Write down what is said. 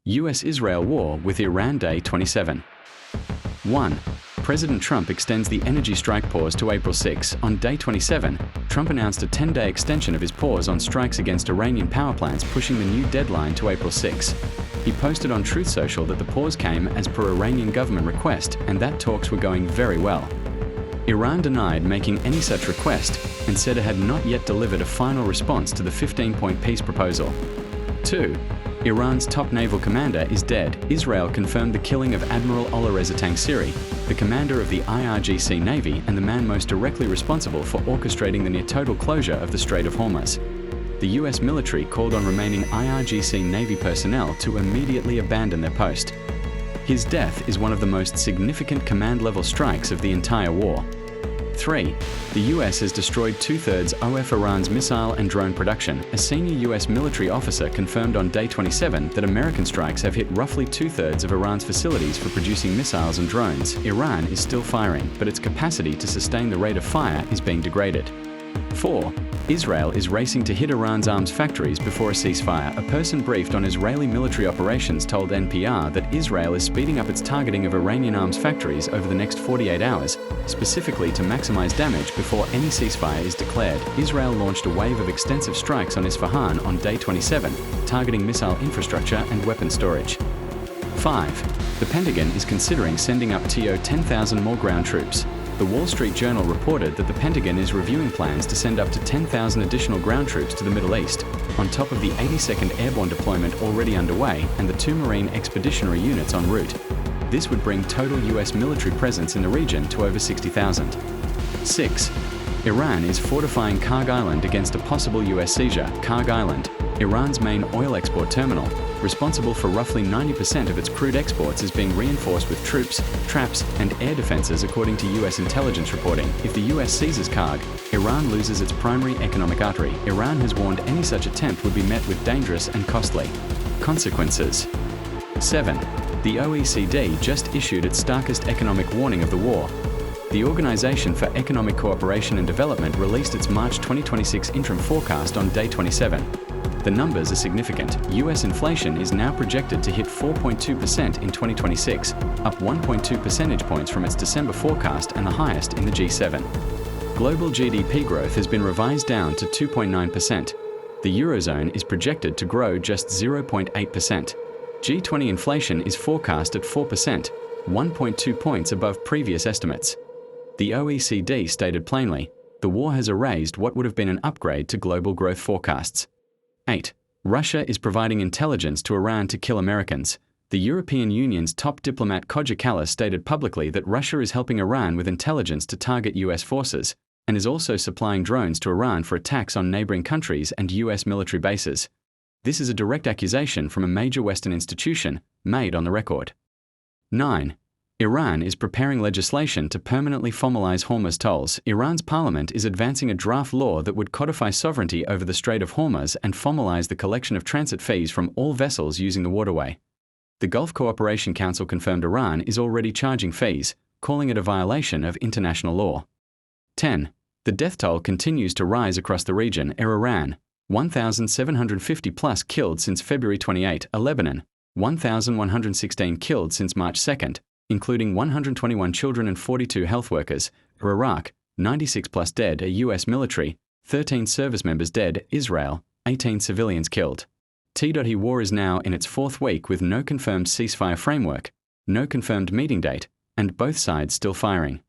US-Israel war with Iran Day 27. 1. President Trump extends the energy strike pause to April 6. On Day 27, Trump announced a 10-day extension of his pause on strikes against Iranian power plants, pushing the new deadline to April 6. He posted on Truth Social that the pause came as per Iranian government request and that talks were going very well. Iran denied making any such request and said it had not yet delivered a final response to the 15-point peace proposal. 2. Iran's top naval commander is dead. Israel confirmed the killing of Admiral Oloreza Tangsiri, the commander of the IRGC Navy and the man most directly responsible for orchestrating the near-total closure of the Strait of Hormuz. The US military called on remaining IRGC Navy personnel to immediately abandon their post. His death is one of the most significant command-level strikes of the entire war. 3. The US has destroyed two-thirds of Iran's missile and drone production. A senior US military officer confirmed on Day 27 that American strikes have hit roughly two-thirds of Iran's facilities for producing missiles and drones. Iran is still firing, but its capacity to sustain the rate of fire is being degraded. 4. Israel is racing to hit Iran's arms factories before a ceasefire. A person briefed on Israeli military operations told NPR that Israel is speeding up its targeting of Iranian arms factories over the next 48 hours, specifically to maximize damage before any ceasefire is declared. Israel launched a wave of extensive strikes on Isfahan on Day 27, targeting missile infrastructure and weapon storage. 5. The Pentagon is considering sending up to 10,000 more ground troops. The Wall Street Journal reported that the Pentagon is reviewing plans to send up to 10,000 additional ground troops to the Middle East, on top of the 82nd Airborne deployment already underway and the 2 Marine Expeditionary Units en route. This would bring total US military presence in the region to over 60,000. 6. Iran is fortifying Karg Island against a possible US seizure. Karg Island, Iran's main oil export terminal, responsible for roughly 90% of its crude exports, is being reinforced with troops, traps, and air defenses according to US intelligence reporting. If the US seizes Karg, Iran loses its primary economic artery. Iran has warned any such attempt would be met with dangerous and costly consequences. 7. The OECD just issued its starkest economic warning of the war. The Organization for Economic Cooperation and Development released its March 2026 interim forecast on Day 27. The numbers are significant. US inflation is now projected to hit 4.2% in 2026, up 1.2 percentage points from its December forecast and the highest in the G7. Global GDP growth has been revised down to 2.9%. The Eurozone is projected to grow just 0.8%. G20 inflation is forecast at 4%, 1.2 points above previous estimates. The OECD stated plainly, the war has erased what would have been an upgrade to global growth forecasts. 8. Russia is providing intelligence to Iran to kill Americans. The European Union's top diplomat Kaja Kallas stated publicly that Russia is helping Iran with intelligence to target US forces, and is also supplying drones to Iran for attacks on neighboring countries and US military bases. This is a direct accusation from a major Western institution, made on the record. 9. Iran is preparing legislation to permanently formalize Hormuz tolls. Iran's parliament is advancing a draft law that would codify sovereignty over the Strait of Hormuz and formalize the collection of transit fees from all vessels using the waterway. The Gulf Cooperation Council confirmed Iran is already charging fees, calling it a violation of international law. 10. The death toll continues to rise across the region. Iran, 1,750 plus killed since February 28. Lebanon, 1,116 killed since March 2nd. Including 121 children and 42 health workers. Iraq, 96 plus dead. US military, 13 service members dead. Israel, 18 civilians killed. T.E. war is now in its 4th week with no confirmed ceasefire framework, no confirmed meeting date, and both sides still firing.